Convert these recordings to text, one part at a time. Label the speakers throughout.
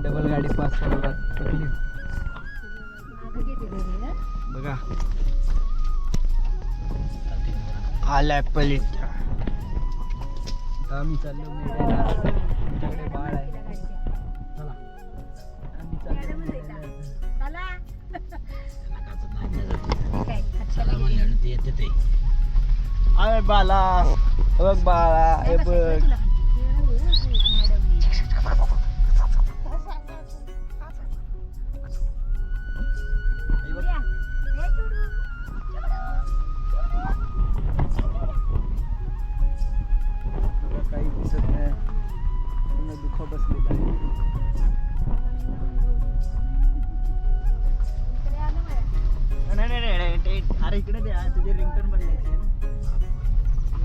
Speaker 1: Double गाडी pass पकडली बघा. आला पलीकडे आम्ही चाललो मेळ्याला. आमच्याकडे बाळ आहे. चला आम्ही चाललो मेळ्याला. अरे बाला बघ बाळा हे बघ. काही दिसत नाही. पूर्ण दुःख बसलेलं आहे. नाही अरे इकडे द्या. तुझे रिंगटोन बदलायचे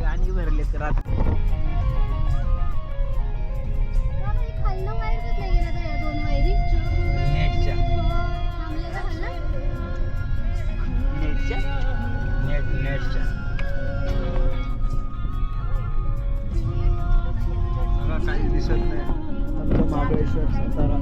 Speaker 1: गाणी भरलेत रात. नेटच्या बघा काही दिसत नाही. आमचं महाबळेश्वर सातारा.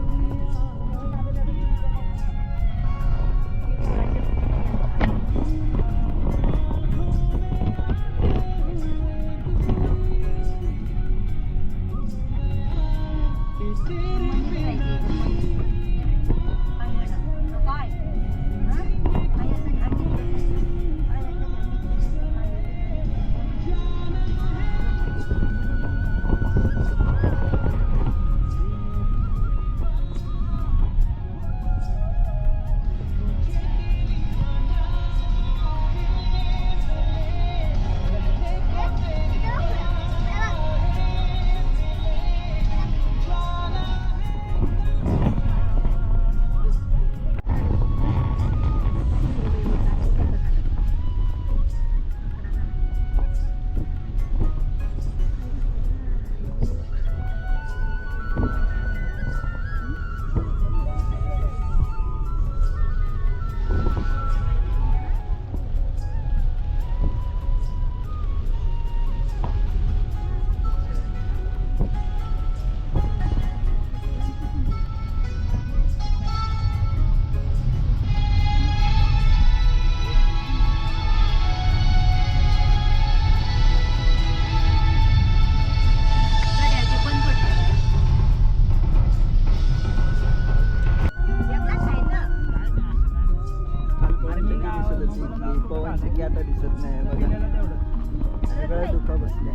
Speaker 1: पवनचे की आता दिसत नाही बघा. सगळं दुःख बसले.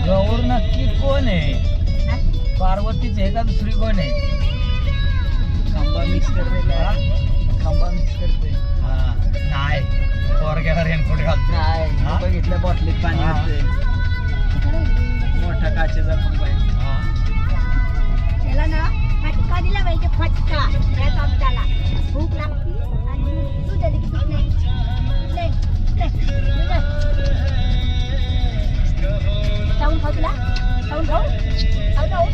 Speaker 1: गौर नक्की कोण आहे? पार्वतीच आहे का दुसरी कोण आहे? खंबा मिक्स करते. खंबा मिक्स करते. नाही पोरग्याला रेनकोट घालतो. नाही बघितल्या बॉटलीत पाणी असते. मोठा काचेचा खंबा आहे.
Speaker 2: त्याला ना फटका दिला पाहिजे. फटका त्या चमच्याला भूक लागती आणि तू दिली की नाही. खाऊन खाऊ तुला खाऊन खाऊ खाऊ खाऊ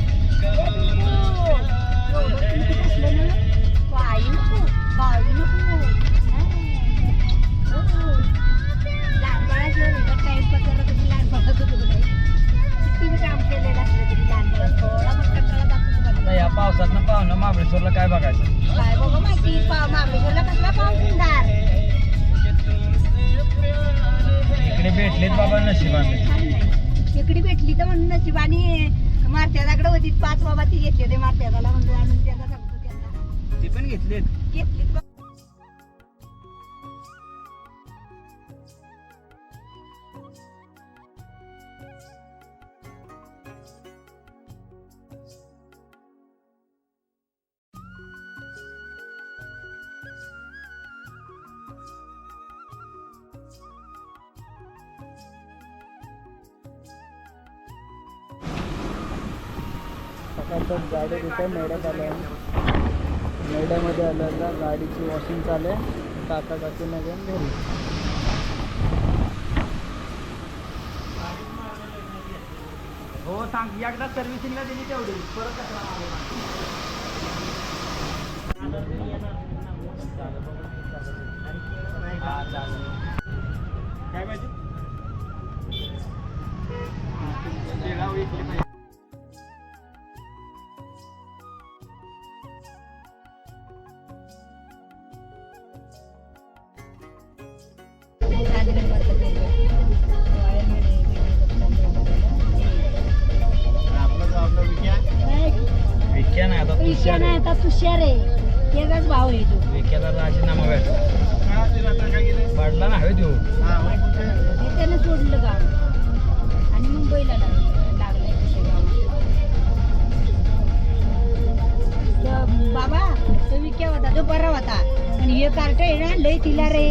Speaker 2: काही नको काही नको. लहानपणाशिवाय वेगळं टाईमपास करत होती. लहानपणात होतो नाही किती मी काम केलेलं असलं तरी लहानपणात थोडा मग कंटाळा दाखवतो.
Speaker 1: या पावसात पाहुणं महाबळेश्वरला काय बघायचं?
Speaker 2: काय बघा माहिती महाबळेश्वरला कसला पाऊस सुंदर.
Speaker 1: इकडे भेटलेत बाबा नशिबाने.
Speaker 2: इकडे भेटली तर म्हणून नशिबाने. मारत्याकडे होती 5 बाबा ती घेतली होते. मारत्याला म्हणून आणून त्याला सांगतो त्यांना
Speaker 1: ती पण घेतलीत. सकाळचं गाडी तिथे मेड्यात आल्या मेड्यामध्ये आल्याला गाडीची वॉशिंग चालू आहे काका काकींना घेऊन घरी. हो सांग एकदा सर्व्हिसिंगला दिली तेवढी परत काय पाहिजे विक्या नाही आता तुषार आहे.
Speaker 2: आता तुषार आहे एकच भाव आहे तो.
Speaker 1: विक्याला राजीनामा भेटला पडला ना हवे देऊ
Speaker 2: हे त्यानं सोडलं गाव आणि मुंबईला लागलाय बाबा तो विक्या होता तो बरा होता पण हे कार्ट आहे ना लय तिला रे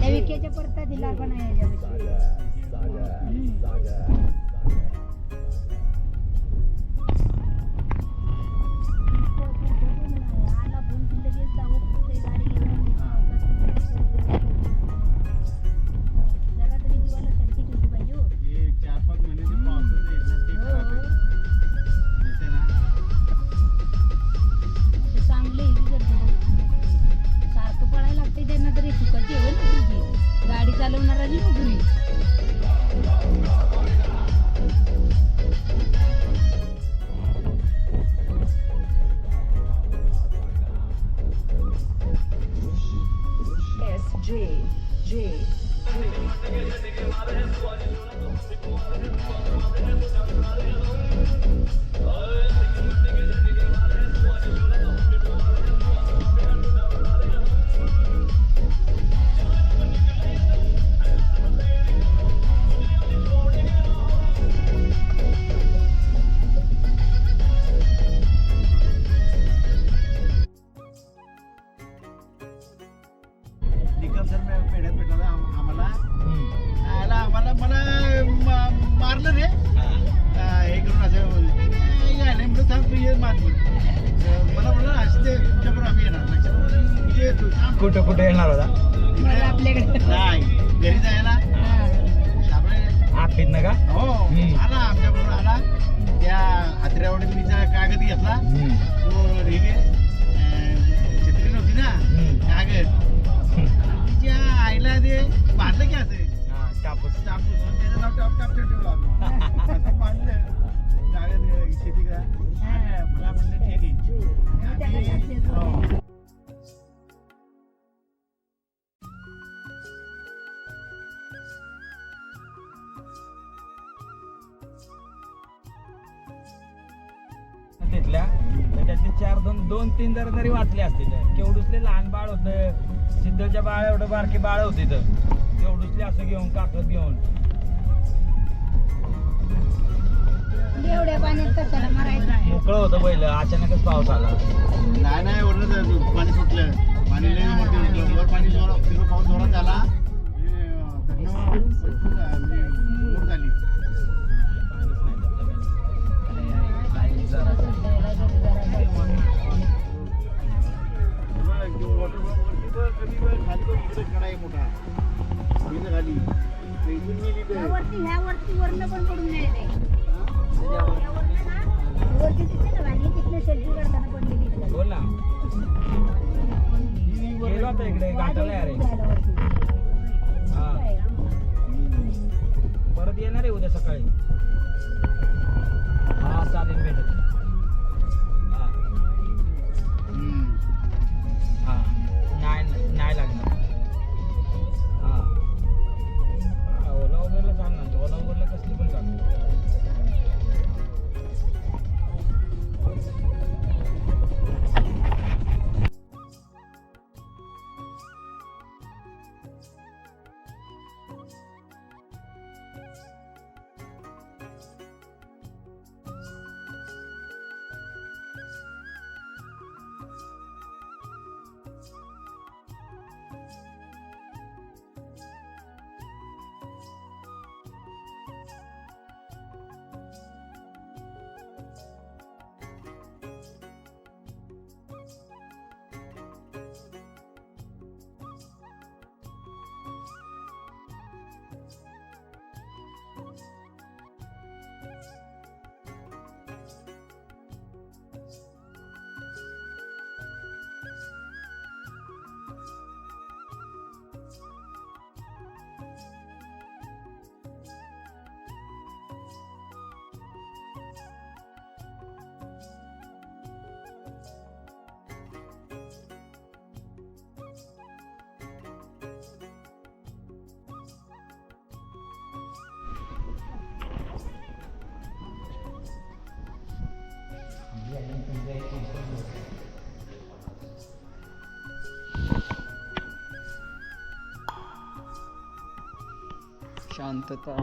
Speaker 2: त्या विक्याच्या परता दिला पण आहे गाडी चालवणाराची नोकरी.
Speaker 1: मारलं रे हे करून असं मला म्हणलं असं ते तुमच्याबरोबर आम्ही येणार कुठं कुठं येणार होता
Speaker 2: आपल्याकडे
Speaker 1: नाही घरी जायला आपीत ना का हो आला आमच्या बरोबर आला त्या हातऱ्यावडीत मी कागद घेतला तो रेगे छत्री नव्हती ना कागद तिच्या आईला ते बांधलं की असं कापूस कापूस त्याचं नाव टॉप टॉप ठेवला असं बांधलं कागद शेती करा मला म्हणलं ठीक आहे. तिथल्या त्याच्यातले 2-3 तरी वाचले असतील. केवढुसले लहान बाळ होतं सिद्धच्या बाळ एवढं बारके बाळ होते तर केवढुसले असं घेऊन काकत घेऊन
Speaker 2: एवढ्या पाण्यात कशाला मारायचं
Speaker 1: मोकळं होतं पहिलं अचानकच पाऊस आला नाही वरनं पाणी सुटलं पाणी लय मोठं वर पाणी जोरात पाऊस जोरात आला झाली
Speaker 2: ह्यावरती वरनं पण पडून नाही वरती तिथे ना तिथनं सेल्फी काढताना पडलेली
Speaker 1: बोल ना गेलो आता इकडे घाटाला यार परत येणार आहे उद्या सकाळी हा चालेल भेटत हा नाही लागणार हा ओला वगैरेला चालणार ओला वगैरेला कसली पण चालणार शांतता.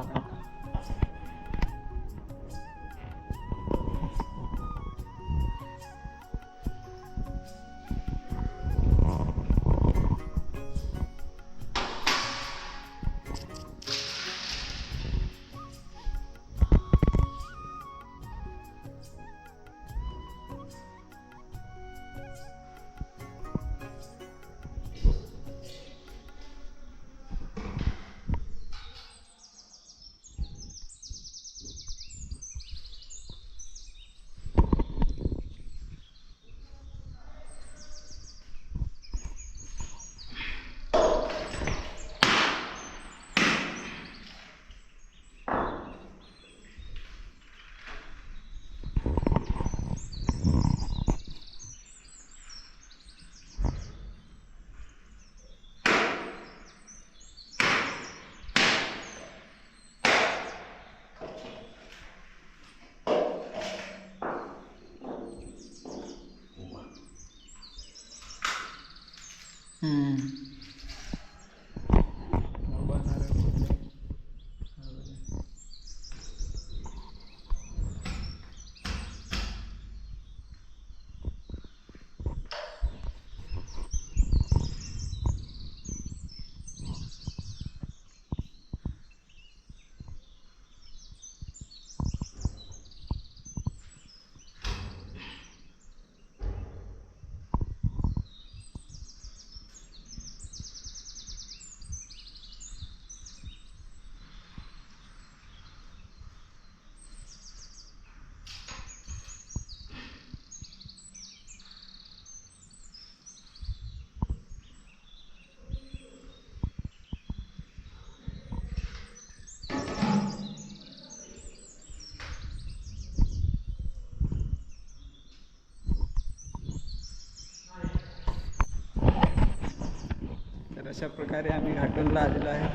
Speaker 1: तर अशा प्रकारे आम्ही घाटूनला आलेलो आहे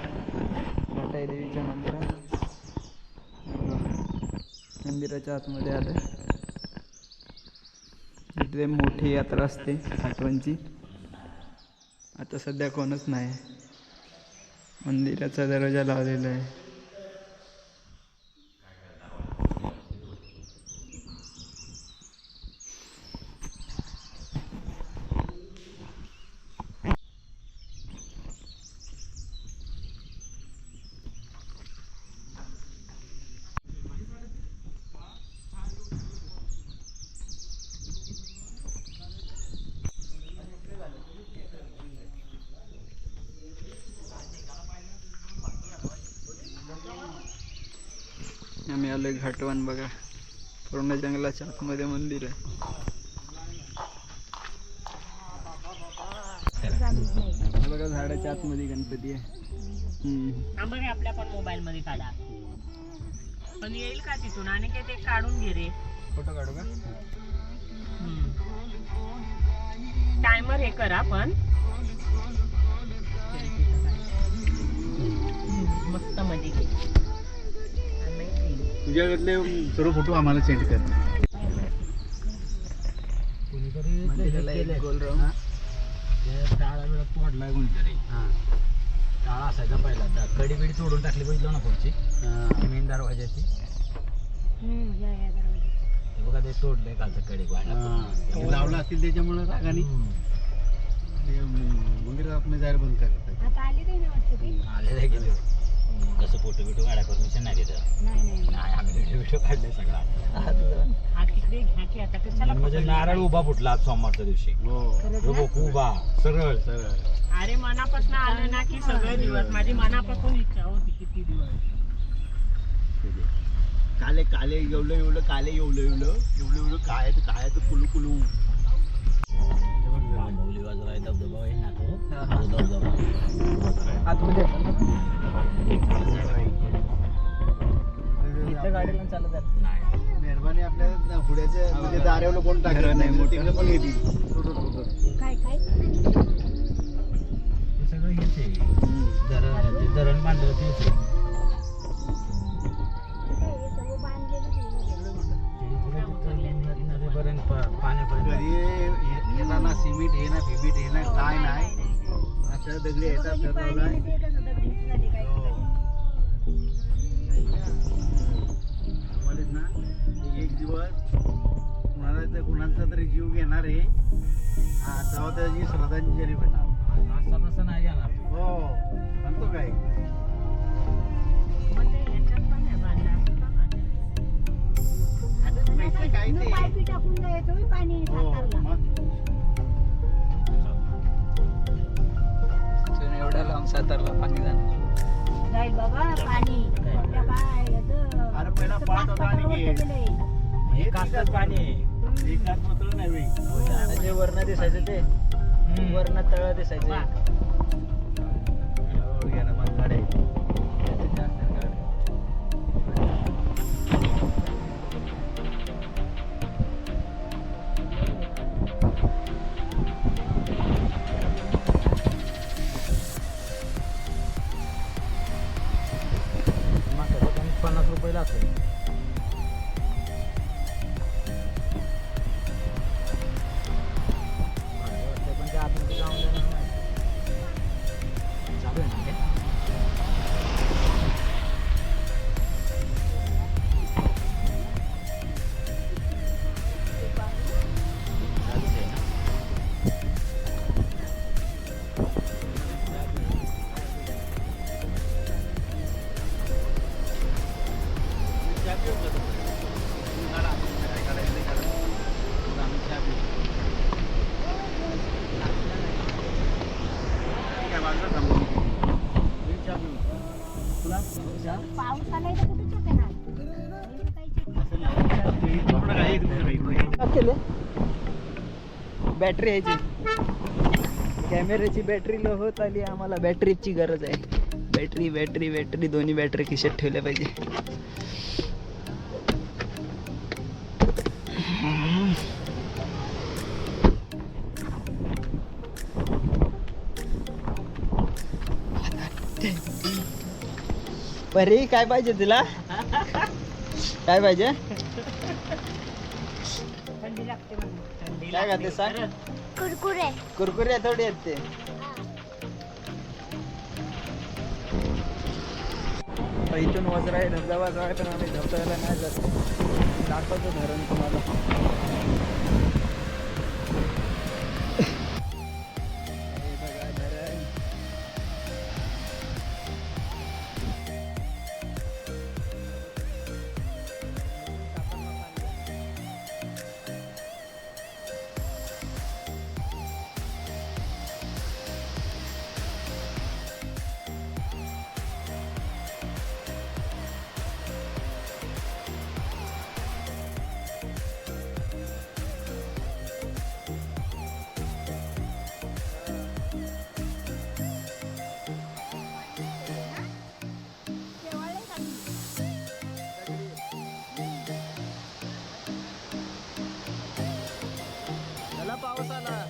Speaker 1: घाटाई देवीच्या मंदिरात. मंदिराच्या आतमध्ये आलं. इथे मोठी यात्रा असते घाटवणची. आता सध्या कोणच नाही. मंदिराचा दरवाजा लावलेला आहे. आम्ही आलोय घाटवण. बघा पूर्ण जंगलाच्या आतमध्ये मंदिर आहे. बघा झाडाच्या आतमध्ये गणपती आहे.
Speaker 3: बघा आपल्या पण मोबाईल मध्ये काढा. पण येईल का तिथून आणि काय ते काढून घे रे.
Speaker 1: फोटो काढू का?
Speaker 3: टायमर हे करा पण मस्त मध्ये घे.
Speaker 1: तुझ्याकडले सर्व फोटो आम्हाला सेंड कर.
Speaker 4: टाळा वेळा तोडलाय कोणीतरी. टाळा असायचा पहिला. कडी बिडी तोडून टाकली बघितलं ना पुढची मेन दरवाजाची. हे बघा ते तोडलंय कालचं कडी
Speaker 1: लावलं असतील त्याच्यामुळे रागाने मंदिरात आपण जायला बंद करतात.
Speaker 2: आता आली नाही वाटतं ती.
Speaker 4: आलेलं गेलो. कसं फोटो बिटो काढा परमिशन नाही तिथं. नाही आम्ही व्हिडिओ बिडिओ काढले सगळा.
Speaker 3: हा तिकडे घ्या की आता कशाला
Speaker 4: म्हणजे नारळ उभा फुटला आज सोमवारच्या दिवशी. उभा सरळ सरळ.
Speaker 3: अरे मनापासून आलं ना की सगळे दिवस माझी मनापासून इच्छा होती किती दिवस.
Speaker 1: काले काले एवढं एवढं काले एवढं एवढं एवढं एवढं काय काय कुलू कुलू.
Speaker 4: मौली बाजूला धबधबा आहे ना तो धबधबा
Speaker 1: आतमध्ये
Speaker 3: गाडीला चालत जात
Speaker 4: नाही.
Speaker 1: मेहरबानी आपल्या पुढ्याच्या म्हणजे दाऱ्यावर कोण टाकलं नाही मग तिकडे पण येतील.
Speaker 2: काय काय
Speaker 4: ते सगळं हेच आहे. धरण ते धरण बांधलं तेच आहे.
Speaker 2: हे सगळं बांधलेलं
Speaker 4: नदीपर्यंत पाण्यापर्यंत
Speaker 1: घरी येताना सिमेंट हे ना फिमेंट हे ना काय नाही. अशा दगडी येतात
Speaker 2: पाणी
Speaker 1: ठरवलाय.
Speaker 2: ते कसं दगडीचं झाले काय
Speaker 5: आम्हालाच ना एक दिवस कुणाचा तरी जीव घेणार आहे तेव्हा त्याची श्रद्धांजली भेटणार.
Speaker 4: असा तसं नाही जाणार तू.
Speaker 5: हो सांगतो काय
Speaker 3: मग ते याच्यात पण आहे बांधला असं का बांधलं?
Speaker 5: आता पैसे काय ते
Speaker 2: पायपी टाकून येतो मी पाणी
Speaker 5: हो
Speaker 2: सातारला.
Speaker 5: मग
Speaker 1: इथून एवढ्या लांब सातारला पाणी जाणार.
Speaker 2: जाईल बाबा पाणी त्या काय याचं-
Speaker 5: अरे पहिला पाट होता आणि
Speaker 2: पाच
Speaker 5: हे.
Speaker 2: गेले.
Speaker 4: हे कासच पाणी आहे.
Speaker 5: एकाच मात्र नाही बाई.
Speaker 1: जे वर्ण दिसायचं ते वर्ण तळ दिसायचं.
Speaker 5: हो, गेलं मग गाड्या.
Speaker 4: मागच्या ठिकाणी 50 रुपये लागले. पण ते आतमध्ये जाऊन देणार नाही. चालू आहे ना ते? चालूच आहे ना?
Speaker 5: चहा पिऊ का तुम्ही? उन्हाळा, काय करायचं ते करा. मग आम्ही चहा पिऊ. काय बाजूला थांबू? मी चहा पिऊ. तुला?
Speaker 2: पाऊस आलाय तर कुठे चहा येणार?
Speaker 5: असं नाही. थोडं काही दुसरं काही.
Speaker 1: केले बॅटरी यायची कॅमेऱ्याची बॅटरी लो होत आली. आम्हाला बॅटरीची गरज आहे. बॅटरी बॅटरी बॅटरी दोन्ही बॅटरी खिशात ठेवल्या पाहिजे. परी काय पाहिजे तुला? काय पाहिजे?
Speaker 2: थंडी लागते म्हणून.
Speaker 3: थंडी
Speaker 1: काय
Speaker 3: लागते.
Speaker 1: खाते सांग?
Speaker 2: कुरकुरे
Speaker 1: कुरकुरे थोडी आहेत ते. इथून वज्र आहे धबधबा जवळ पण आम्ही धबधब्याला नाही जात. दाखवतो धरण तुम्हाला. हे बघा धरण. चला पाऊस आला.